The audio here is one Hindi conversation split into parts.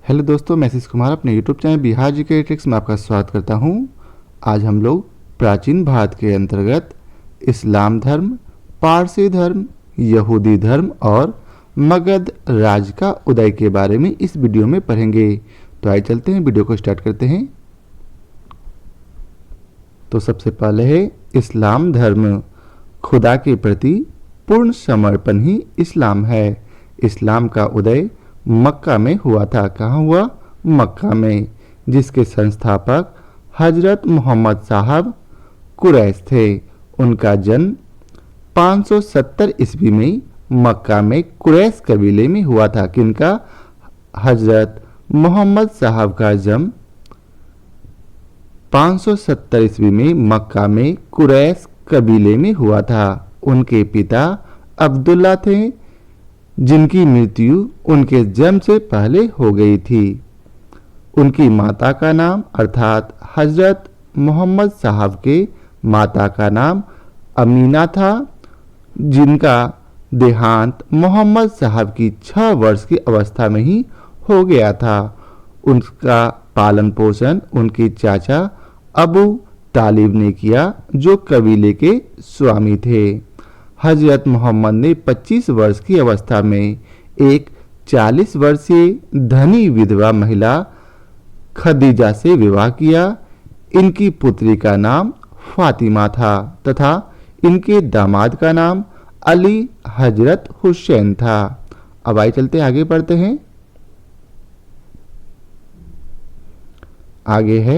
हेलो दोस्तों, मैं आशीष कुमार अपने YouTube channel Bihar GK tricks में आपका स्वागत करता हूं। आज हम लोग प्राचीन भारत के अंतर्गत इस्लाम धर्म, पारसी धर्म, यहूदी धर्म और मगध राज का उदय के बारे में इस वीडियो में पढ़ेंगे। तो आइए चलते हैं, वीडियो को स्टार्ट करते हैं। तो सबसे पहले है इस्लाम धर्म। खुदा के प्रति पूर्ण समर्पण ही इस्लाम है। इस्लाम का उदय मक्का में हुआ था। कहाँ हुआ? मक्का में, जिसके संस्थापक हजरत मोहम्मद साहब कुरैश थे। उनका जन्म 570 ईस्वी में मक्का में कुरैश कबीले में हुआ था। किनका? हजरत मोहम्मद साहब का जन्म 570 ईस्वी में मक्का में कुरैश कबीले में हुआ था। उनके पिता अब्दुल्ला थे, जिनकी मृत्यु उनके जन्म से पहले हो गई थी। उनकी माता का नाम अर्थात हजरत मोहम्मद साहब के माता का नाम अमीना था, जिनका देहांत मोहम्मद साहब की 6 वर्ष की अवस्था में ही हो गया था। उनका पालन पोषण उनके चाचा अबू तालिब ने किया, जो कबीले के स्वामी थे। हजरत मोहम्मद ने 25 वर्ष की अवस्था में एक 40 वर्षीय धनी विधवा महिला खदीजा से विवाह किया। इनकी पुत्री का नाम फातिमा था तथा इनके दामाद का नाम अली हजरत हुसैन था। अब आइए चलते आगे पढ़ते हैं। आगे है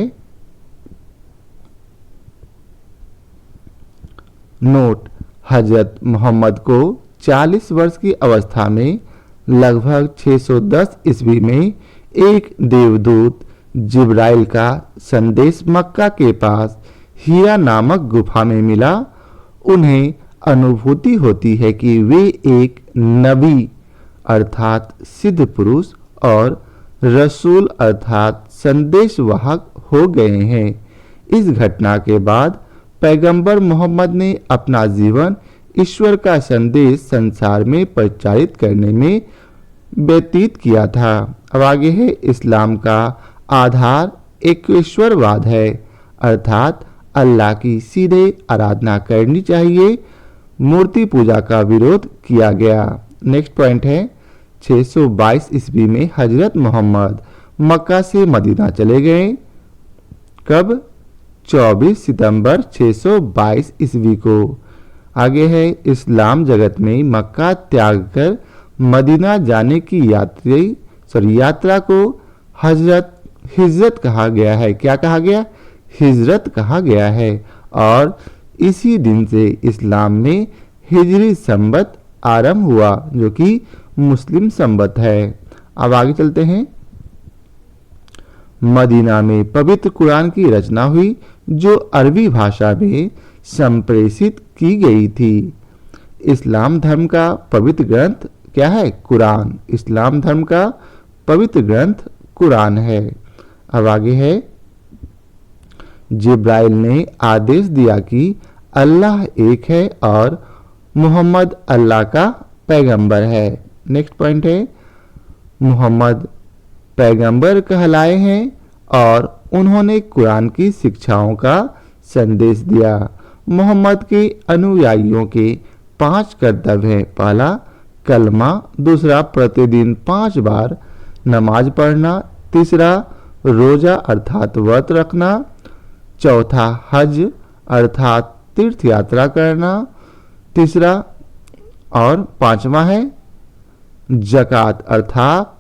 नोट। हजरत मोहम्मद को 40 वर्ष की अवस्था में लगभग 610 ईस्वी में एक देवदूत जिब्राइल का संदेश मक्का के पास हीरा नामक गुफा में मिला। उन्हें अनुभूति होती है कि वे एक नबी अर्थात सिद्ध पुरुष और रसूल अर्थात संदेशवाहक हो गए हैं। इस घटना के बाद पैगंबर मोहम्मद ने अपना जीवन ईश्वर का संदेश संसार में प्रचारित करने में व्यतीत किया था। अब आगे है इस्लाम का आधार एकेश्वरवाद है, अर्थात अल्लाह की सीधे आराधना करनी चाहिए। मूर्ति पूजा का विरोध किया गया। नेक्स्ट पॉइंट है 622 ईस्वी में हजरत मोहम्मद मक्का से मदीना चले गए। कब? 24 सितंबर 622 ईस्वी को। आगे है इस्लाम जगत में मक्का त्याग कर मदीना जाने की यात्रा को हिजरत कहा गया है। क्या कहा गया? हिजरत कहा गया है। और इसी दिन से इस्लाम में हिजरी संवत आरंभ हुआ, जो कि मुस्लिम संवत है। अब आगे चलते हैं। मदीना में पवित्र कुरान की रचना हुई, जो अरबी भाषा में संप्रेषित की गई थी। इस्लाम धर्म का पवित्र ग्रंथ क्या है? कुरान। इस्लाम धर्म का पवित्र ग्रंथ कुरान है। अब आगे है जिब्राइल ने आदेश दिया कि अल्लाह एक है और मोहम्मद अल्लाह का पैगंबर है। नेक्स्ट पॉइंट है मोहम्मद पैगंबर कहलाए हैं और उन्होंने कुरान की शिक्षाओं का संदेश दिया। मोहम्मद के अनुयायियों के 5 कर्तव्य हैं। पहला कलमा, दूसरा प्रतिदिन 5 बार नमाज पढ़ना, तीसरा रोजा अर्थात व्रत रखना, चौथा हज अर्थात तीर्थ यात्रा करना, तीसरा और 5वां है जकात अर्थात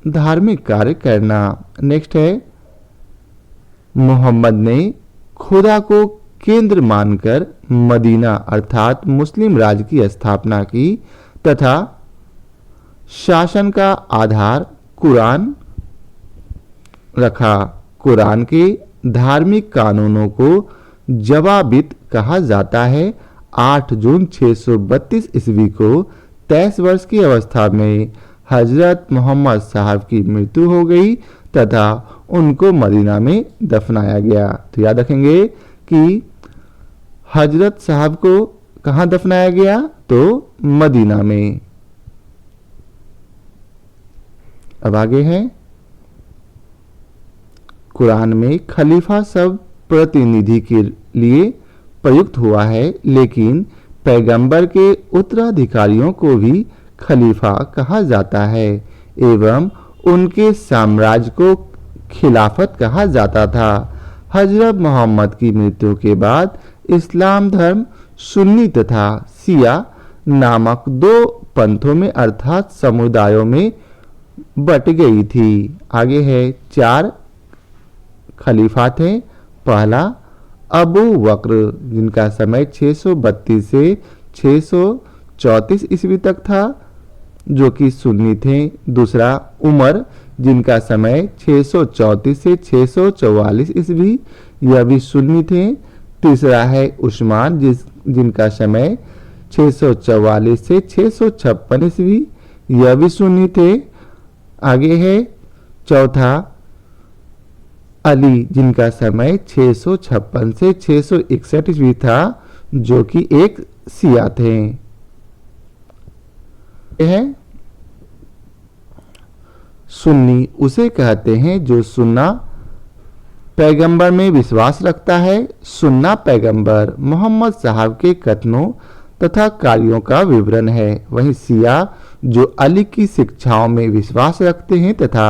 धार्मिक कार्य करना। नेक्स्ट है मोहम्मद ने खुदा को केंद्र मानकर मदीना अर्थात मुस्लिम राज्य की स्थापना की तथा शासन का आधार कुरान रखा। कुरान के धार्मिक कानूनों को जवाबित कहा जाता है। 8 जून 632 ईस्वी को 23 वर्ष की अवस्था में हजरत मोहम्मद साहब की मृत्यु हो गई तथा उनको मदीना में दफनाया गया। तो याद रखेंगे कि हजरत साहब को कहाँ दफनाया गया? तो मदीना में। अब आगे है कुरान में खलीफा शब्द प्रतिनिधि के लिए प्रयुक्त हुआ है, लेकिन पैगंबर के उत्तराधिकारियों को भी खलीफा कहा जाता है एवं उनके साम्राज्य को खिलाफत कहा जाता था। हजरत मोहम्मद की मृत्यु के बाद इस्लाम धर्म सुन्नी तथा शिया नामक दो पंथों में अर्थात समुदायों में बट गई थी। आगे है 4 खलीफा थे। पहला अबू बकर जिनका समय 632 से 634 ईस्वी तक था, जो कि सुन्नी थे। दूसरा उमर जिनका समय 634 से 644 ईस्वी, यह भी सुन्नी थे। तीसरा है उस्मान जिनका समय 644 से 656 ईस्वी, यह भी सुन्नी थे। आगे है चौथा अली जिनका समय 656 से 661 ईस्वी था, जो कि एक शिया थे। है सुन्नी उसे कहते हैं जो सुन्ना पैगंबर में विश्वास रखता है। सुन्ना पैगंबर मोहम्मद साहब के कथनों तथा कार्यों का विवरण है। वहीं शिया जो अली की शिक्षाओं में विश्वास रखते हैं तथा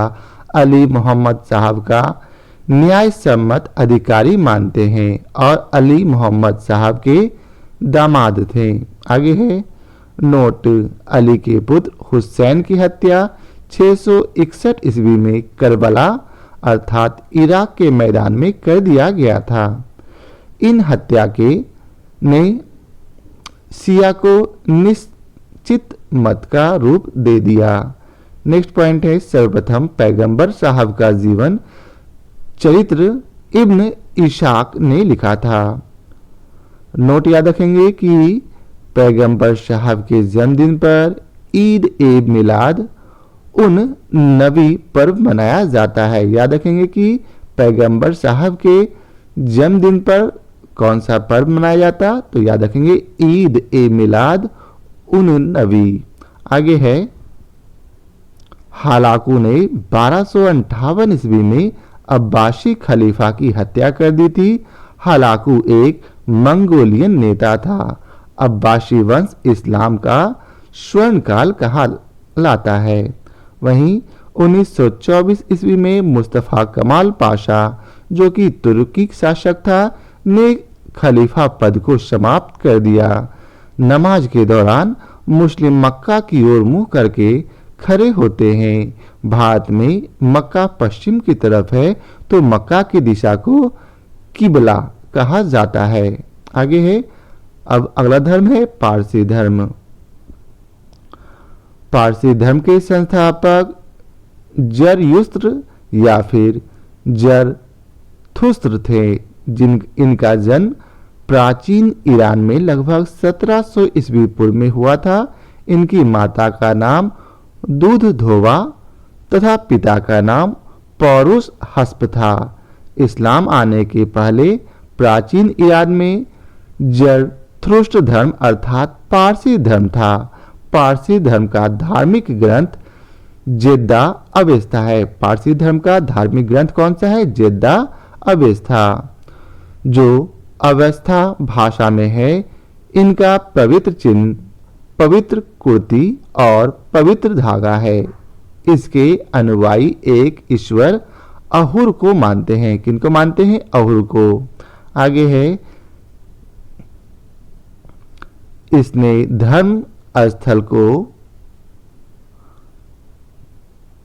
अली मोहम्मद साहब का न्याय सम्मत अधिकारी मानते हैं और अली मोहम्मद साहब के दामाद थे। आगे है नोट अली के पुत्र हुसैन की हत्या 661 ईस्वी में करबला अर्थात इराक के मैदान में कर दिया गया था। इन हत्या के ने शिया को निश्चित मत का रूप दे दिया। नेक्स्ट पॉइंट है सर्वप्रथम पैगंबर साहब का जीवन चरित्र इब्न इशाक ने लिखा था। नोट याद रखेंगे कि पैगंबर साहब के जन्मदिन पर ईद ए मिलाद उन नबी पर्व मनाया जाता है। याद रखेंगे कि पैगंबर साहब के जन्मदिन पर कौन सा पर्व मनाया जाता, तो याद रखेंगे ईद ए मिलाद उन नबी। आगे है हालाकू ने 1258 ईस्वी में अब्बासी खलीफा की हत्या कर दी थी। हालाकू एक मंगोलियन नेता था। अब्बासी वंश इस्लाम का स्वर्ण काल कहा लाता है। वहीं 1924 ईस्वी में मुस्तफ़ा कमाल पाशा जो कि तुर्की शासक था ने खलीफा पद को समाप्त कर दिया। नमाज के दौरान मुस्लिम मक्का की ओर मुंह करके खड़े होते हैं। भारत में मक्का पश्चिम की तरफ है तो मक्का की दिशा को किबला कहा जाता है। आगे है अब अगला धर्म है पारसी धर्म। पारसी धर्म के संस्थापक जरयुस्त्र या फिर जरथुस्त्र थे। इनका जन्म प्राचीन ईरान में लगभग 1700 ईस्वी पूर्व में हुआ था। इनकी माता का नाम दूधधोवा तथा पिता का नाम पौरुष हस्प था। इस्लाम आने के पहले प्राचीन ईरान में जरथुस्त्र धर्म अर्थात पारसी धर्म था। पारसी धर्म का धार्मिक ग्रंथ जेद्दा अवेस्ता है। पारसी धर्म का धार्मिक ग्रंथ कौन सा है? जेद्दा अवेस्ता, जो अवस्था भाषा में है। इनका पवित्र चिन्ह पवित्र कुर्ती और पवित्र धागा है। इसके अनुयायी एक ईश्वर अहुर को मानते हैं। किनको मानते हैं? अहुर को। आगे है इसने धर्म स्थल को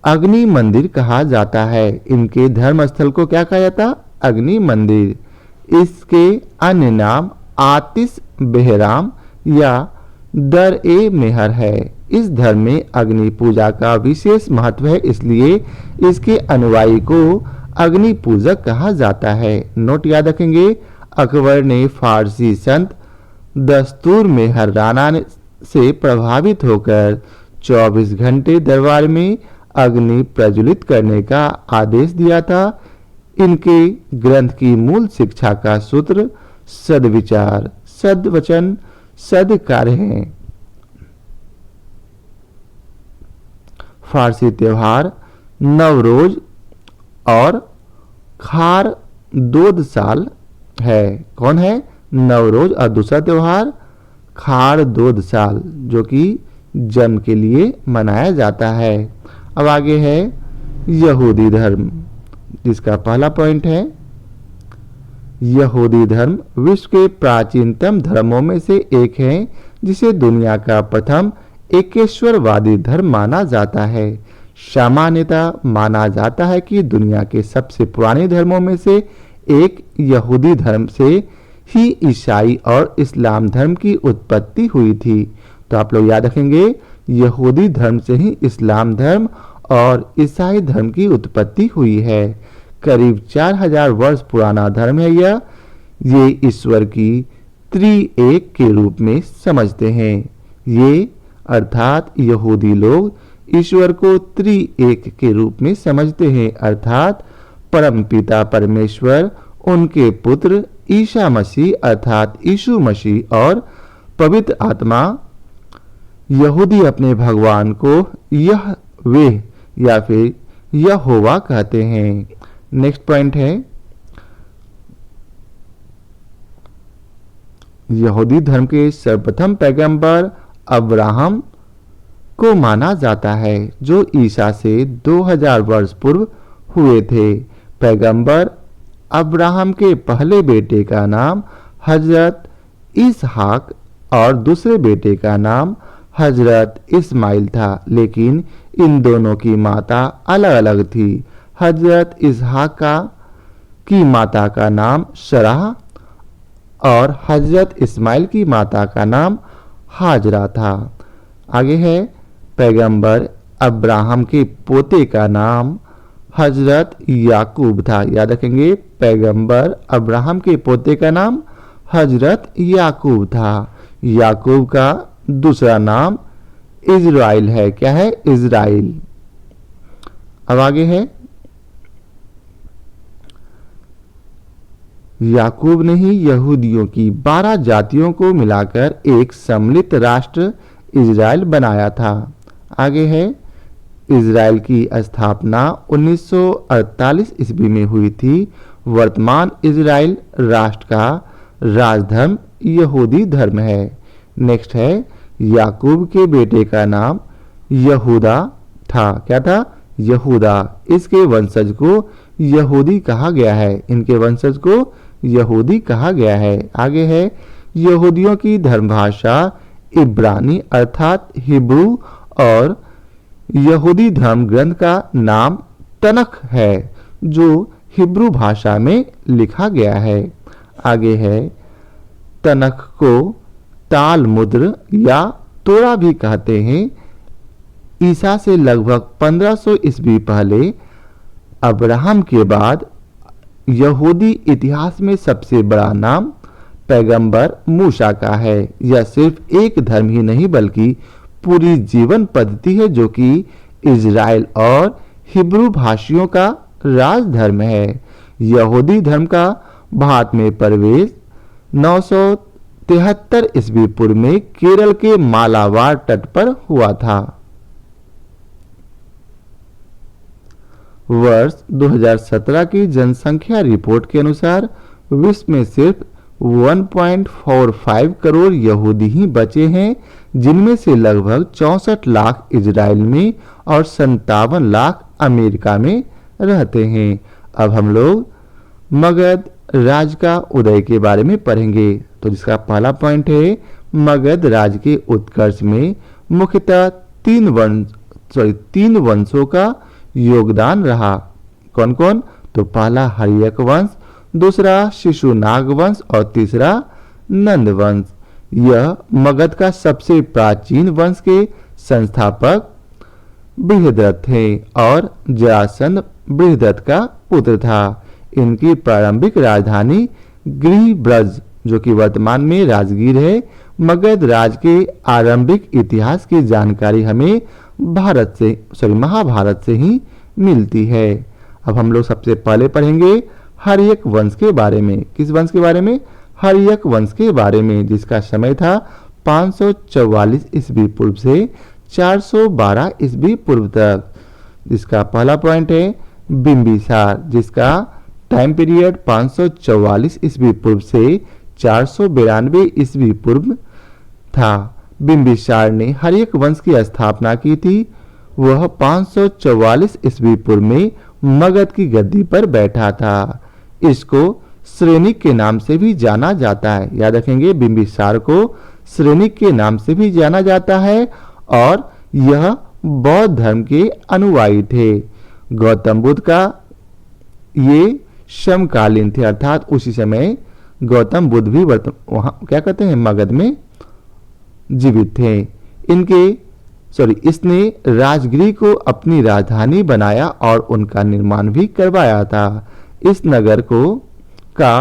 अग्नि मंदिर कहा जाता है। इनके धर्म स्थल को क्या कहा जाता? अग्नि मंदिर। इसके अन्य नाम आतिश बेहराम या दर ए मेहर है। इस धर्म में अग्नि पूजा का विशेष महत्व है, इसलिए इसके अनुयायी को अग्नि पूजक कहा जाता है। नोट याद रखेंगे अकबर ने फारसी संत दस्तूर मेहर राना से प्रभावित होकर 24 घंटे दरबार में अग्नि प्रज्वलित करने का आदेश दिया था। इनके ग्रंथ की मूल शिक्षा का सूत्र सद्विचार, सद्वचन, सद्कार्य है। फारसी त्योहार नवरोज और खार दोद साल है। कौन है? नवरोज। और दूसरा त्योहार खार दोद साल जो कि जन्म के लिए मनाया जाता है। अब आगे है यहूदी धर्म, जिसका पहला पॉइंट है यहूदी धर्म विश्व के प्राचीनतम धर्मों में से एक है, जिसे दुनिया का प्रथम एकेश्वरवादी धर्म माना जाता है। सामान्यतः माना जाता है कि दुनिया के सबसे पुराने धर्मों में से एक यहूदी धर्म से ही ईसाई और इस्लाम धर्म की उत्पत्ति हुई थी। तो आप लोग याद रखेंगे, यहूदी धर्म से ही इस्लाम धर्म और ईसाई धर्म की उत्पत्ति हुई है। करीब 4000 वर्ष पुराना धर्म है यह। ये ईश्वर की त्रिएक के रूप में समझते हैं। ये अर्थात यहूदी लोग ईश्वर को त्रिएक के रूप में समझते हैं, अर्थात परमपिता परमेश्वर, उनके पुत्र ईसा मसीह अर्थात यीशु मसीह और पवित्र आत्मा। यहूदी अपने भगवान को यहवे या फिर यहोवा कहते हैं। नेक्स्ट पॉइंट है यहूदी धर्म के सर्वप्रथम पैगंबर अब्राहम को माना जाता है, जो ईसा से 2000 वर्ष पूर्व हुए थे। पैगंबर अब्राहम के पहले बेटे का नाम हजरत इसहाक और दूसरे बेटे का नाम हजरत इस्माइल था, लेकिन इन दोनों की माता अलग अलग थी। हजरत इसहाक की माता का नाम शराह और हजरत इस्माइल की माता का नाम हाजरा था। आगे है पैगंबर अब्राहम के पोते का नाम हजरत याकूब था। याद रखेंगे, पैगंबर अब्राहम के पोते का नाम हजरत याकूब था। याकूब का दूसरा नाम इज़राइल है। क्या है? इज़राइल। अब आगे है याकूब ने ही यहूदियों की 12 जातियों को मिलाकर एक सम्मिलित राष्ट्र इज़राइल बनाया था। आगे है इज़राइल की स्थापना 1948 ईस्वी में हुई थी। वर्तमान इज़राइल राष्ट्र का राजधर्म यहूदी धर्म है। नेक्स्ट है याकूब के बेटे का नाम यहूदा था। क्या था? यहूदा। इसके वंशज को यहूदी कहा गया है। इनके वंशज को यहूदी कहा गया है। आगे है यहूदियों की धर्म भाषा इब्रानी अर्थात हिब्रू और यहूदी धर्म ग्रंथ का नाम तनख है, जो हिब्रू भाषा में लिखा गया है। आगे है तनख को तालमुद्र या तोरा भी कहते हैं। ईसा से लगभग 1500 ईस्वी पहले अब्राहम के बाद यहूदी इतिहास में सबसे बड़ा नाम पैगंबर मूसा का है। यह सिर्फ एक धर्म ही नहीं बल्कि पूरी जीवन पद्धति है, जो कि इज़राइल और हिब्रू भाषियों का राजधर्म है। यहूदी धर्म का भारत में प्रवेश 973 ईस्वी पूर्व में केरल के मालाबार तट पर हुआ था। वर्ष 2017 की जनसंख्या रिपोर्ट के अनुसार विश्व में सिर्फ 1.45 करोड़ यहूदी ही बचे हैं, जिनमें से लगभग 64 लाख इजराइल में और 57 लाख अमेरिका में रहते हैं। अब हम लोग मगध राज्य का उदय के बारे में पढ़ेंगे। तो जिसका पहला पॉइंट है मगध राज्य के उत्कर्ष में मुख्यतः तीन वंशों का योगदान रहा। कौन कौन? तो पहला हर्यक वंश, दूसरा शिशुनाग वंश और तीसरा नंद वंश। यह मगध का सबसे प्राचीन वंश के संस्थापक बृहदरथ थे और जरासंध बृहदरथ का पुत्र था। इनकी प्रारंभिक राजधानी गृहब्रज, जो कि वर्तमान में राजगीर है। मगध राज्य के आरंभिक इतिहास की जानकारी हमें महाभारत से ही मिलती है। अब हम लोग सबसे पहले पढ़ेंगे हर्यक वंश के बारे में। किस वंश के बारे में? हर्यक वंश के बारे में, जिसका समय था 544 ईस्वी पूर्व से 412 ईस्वी पूर्व तक। जिसका पहला पॉइंट है बिंबिसार, जिसका टाइम पीरियड 544 ईस्वी पूर्व से 492 ईस्वी पूर्व था। बिंबिसार ने हर्यक वंश की स्थापना की थी। वह 544 ईस्वी पूर्व में मगध की गद्दी पर बैठा था। इसको श्रेनिक के नाम से भी जाना जाता है। याद रखेंगे, बिंबिसार को श्रेनिक के नाम से भी जाना जाता है और यह बौद्ध धर्म के अनुयायी थे। गौतम बुद्ध का ये समकालीन थे, अर्थात उसी समय गौतम बुद्ध भी वहाँ क्या कहते हैं, मगध में जीवित थे। इसने राजगिरी को अपनी राजधानी बनाया और उनका निर्माण भी करवाया था। इस नगर का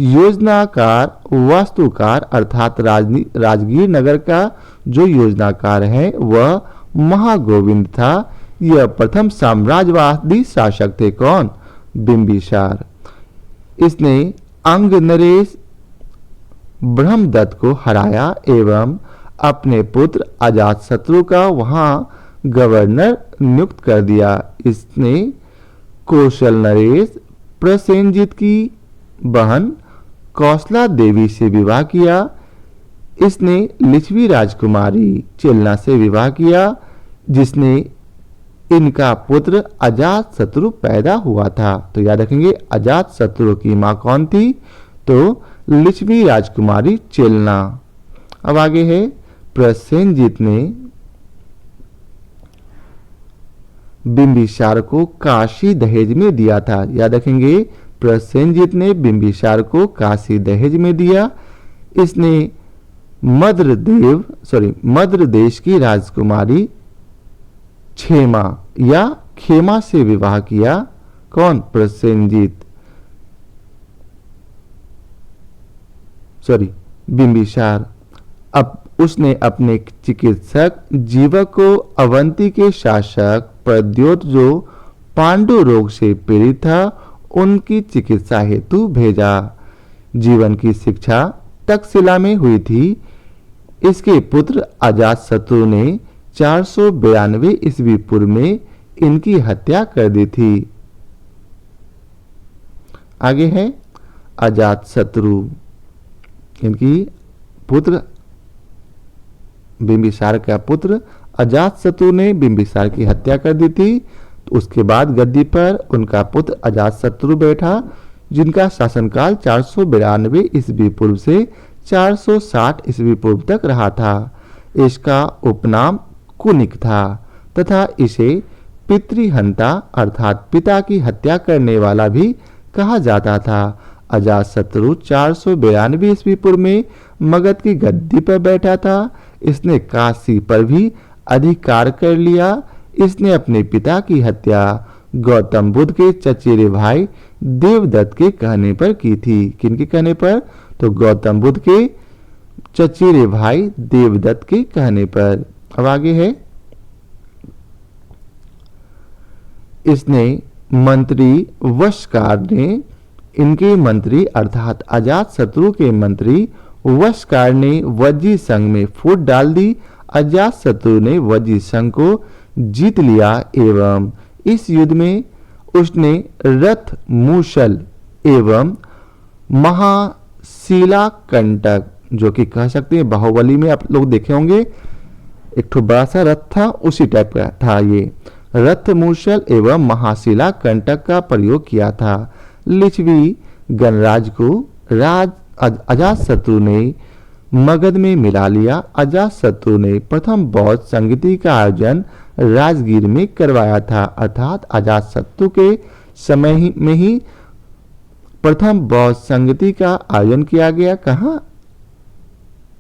योजनाकार वास्तुकार अर्थात राजगीर नगर का जो योजनाकार है वह महागोविंद था। यह प्रथम साम्राज्यवादी शासक थे। कौन? बिंबिसार। इसने अंग नरेश ब्रह्मदत्त को हराया एवं अपने पुत्र अजातशत्रु का वहां गवर्नर नियुक्त कर दिया। इसने कौशल नरेश प्रसेनजीत की बहन कौशला देवी से विवाह किया। इसने लिच्छवी राजकुमारी चेलना से विवाह किया, जिसने इनका पुत्र अजातशत्रु पैदा हुआ था। तो याद रखेंगे, अजातशत्रु की मां कौन थी? तो लिच्छवी राजकुमारी चेलना। अब आगे है, प्रसेनजीत ने बिंबिसार को काशी दहेज में दिया था। याद रखेंगे, प्रसेनजीत ने बिंबिसार को काशी दहेज में दिया। इसने मद्र देश की राजकुमारी क्षेमा या खेमा से विवाह किया। कौन? प्रसेनजीत। बिंबिसार। अब उसने अपने चिकित्सक जीवक को अवंती के शासक प्रद्योत जो पांडु रोग से पीड़ित था उनकी चिकित्सा हेतु भेजा। जीवन की शिक्षा तक्षशिला में हुई थी। इसके पुत्र अजातशत्रु ने 492 ईस्वी पूर्व में इनकी हत्या कर दी थी। आगे है अजातशत्रु। इनकी पुत्र बिंबिसार का पुत्र अजातशत्रु ने बिंबिसार की हत्या कर दी थी। तो उसके बाद गद्दी पर उनका पुत्र अजातशत्रु बैठा, जिनका शासनकाल 492 ईस्वी पूर्व से 460 ईस्वी पूर्व तक रहा था। इसका उपनाम कुनिक था तथा इसे पितृहंता अर्थात पिता की हत्या करने वाला भी कहा जाता था। अजातशत्रु 492 ईस्वी पूर्व में मगध की गद्दी पर बैठा था। इसने काशी पर भी अधिकार कर लिया। इसने अपने पिता की हत्या गौतम बुद्ध के चचेरे भाई देवदत्त के कहने पर की थी। किनके कहने पर? तो गौतम बुद्ध के चचेरे भाई देवदत्त के कहने पर। अब आगे है, इसने मंत्री वशकार ने इनके मंत्री अर्थात अजातशत्रु के मंत्री वशकार ने वज्जी संघ में फूट डाल दी। अजातशत्रु ने वज्जी संघ को जीत लिया एवं इस युद्ध में उसने रथ मूसल एवं महाशिला कंटक, जो कि कह सकते हैं बाहुबली में आप लोग देखे होंगे, एक ठो बड़ा सा रथ था, उसी टाइप का था ये। रथ मूसल एवं महाशिला कंटक का प्रयोग किया था। लिच्छवी गणराज को अजातशत्रु ने मगध में मिला लिया। अजातशत्रु ने प्रथम बौद्ध संगीति का आयोजन राजगीर में करवाया था, अर्थात अजातशत्रु के समय में ही प्रथम बौद्ध संगीति का आयोजन किया गया। कहाँ?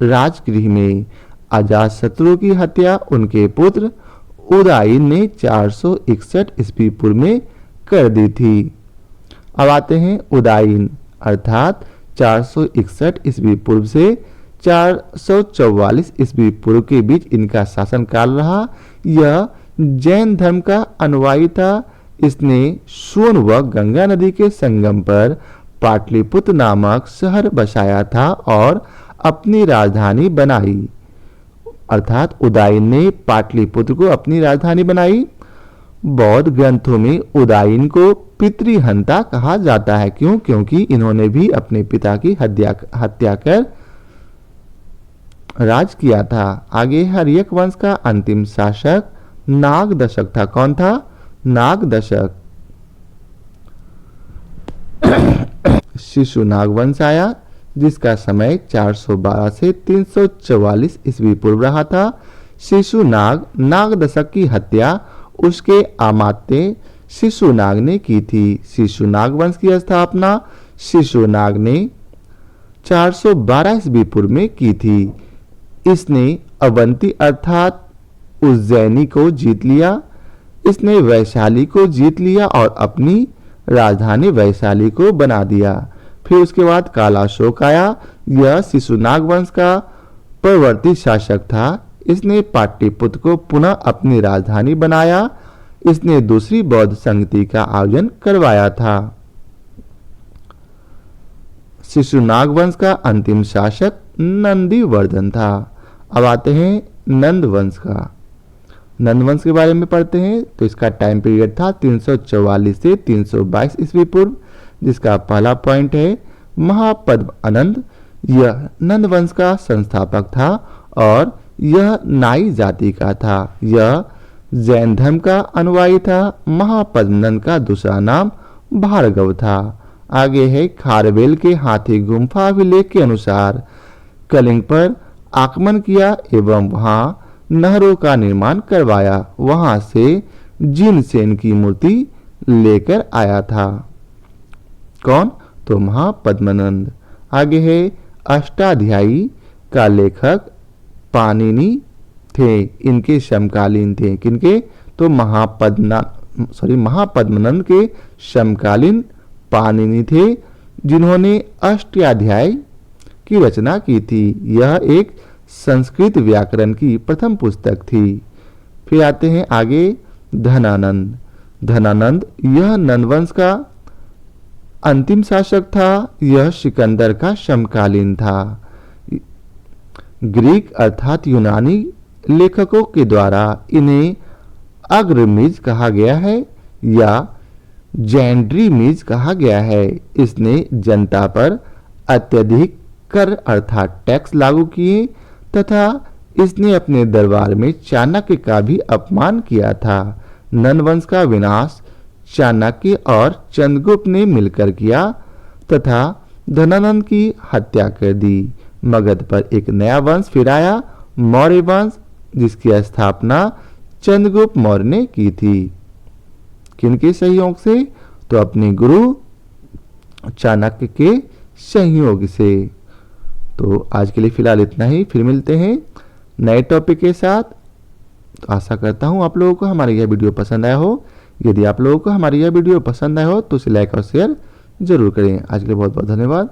राजगृह में। अजातशत्रु की हत्या उनके पुत्र उदयन ने 461 ईस्वी पूर्व में कर दी थी। अब आते हैं उदयन अर्थात 461 ईस्वी पूर्व से 444 ईस्वी पूर्व के बीच इनका शासनकाल रहा। यह जैन धर्म का अनुयायी था। इसने सोन व गंगा नदी के संगम पर पाटलिपुत्र नामक शहर बसाया था और अपनी राजधानी बनाई। अर्थात उदयन ने पाटलिपुत्र को अपनी राजधानी बनाई। बौद्ध ग्रंथों में उदायन को पितृहंता कहा जाता है। क्यों? क्योंकि इन्होंने भी अपने पिता की हत्या कर राज किया था। आगे हर्यक वंश का अंतिम शासक नागदशक था। कौन था? नागदशक। शिशु नागवंश आया जिसका समय 412 से 344 ईस्वी पूर्व रहा था। शिशु नागदशक की हत्या उसके अमात्य शिशुनाग ने की थी। शिशुनाग वंश की स्थापना शिशुनाग ने 412 ईस्वी पूर्व में की थी। इसने अवंती अर्थात उज्जैनी को जीत लिया। इसने वैशाली को जीत लिया और अपनी राजधानी वैशाली को बना दिया। फिर उसके बाद कालाशोक आया। यह शिशुनाग वंश का प्रवर्ती शासक था। इसने पाटलिपुत्र को पुनः अपनी राजधानी बनाया। इसने दूसरी बौद्ध संगति का आयोजन करवाया था। शिशुनाग वंश का अंतिम शासक नंदीवर्धन था। अब आते हैं नंद वंश का। नंद वंश के बारे में पढ़ते हैं तो इसका टाइम पीरियड था 344 से 322 ईस्वी पूर्व, जिसका पहला पॉइंट है महापद्म आनंद। यह नंद वंश का संस्थापक था और यह नाई जाति का था। यह जैन धर्म का अनुयायी था। महापद्मनंद का दूसरा नाम भार्गव था। आगे है खारवेल के हाथी गुम्फा अभिलेख के अनुसार कलिंग पर आक्रमण किया एवं वहां नहरों का निर्माण करवाया। वहां से जिनसेन की मूर्ति लेकर आया था। कौन? तो महापद्मनंद। आगे है अष्टाध्यायी का लेखक पाणिनि थे। इनके समकालीन थे। किनके? तो महापद्मनंद के समकालीन पाणिनि थे, जिन्होंने अष्टाध्यायी की रचना की थी। यह एक संस्कृत व्याकरण की प्रथम पुस्तक थी। फिर आते हैं आगे धनानंद। धनानंद यह नंदवंश का अंतिम शासक था। यह सिकंदर का समकालीन था। ग्रीक अर्थात यूनानी लेखकों के द्वारा इन्हें अग्रमीज कहा गया है या जैंड्रीमीज कहा गया है। इसने जनता पर अत्यधिक कर अर्थात टैक्स लागू किए तथा इसने अपने दरबार में चाणक्य का भी अपमान किया था। नंद वंश का विनाश चाणक्य और चंद्रगुप्त ने मिलकर किया तथा धनानंद की हत्या कर दी। मगध पर एक नया वंश फिर आया, मौर्य वंश, जिसकी स्थापना चंद्रगुप्त मौर्य ने की थी। किनके सहयोग से? तो अपने गुरु चाणक्य के सहयोग से। तो आज के लिए फिलहाल इतना ही। फिर मिलते हैं नए टॉपिक के साथ। तो आशा करता हूं आप लोगों को हमारा यह वीडियो पसंद आया हो। यदि आप लोगों को हमारी यह वीडियो पसंद आया हो तो इसे लाइक और शेयर जरूर करें। आज के लिए बहुत बहुत धन्यवाद।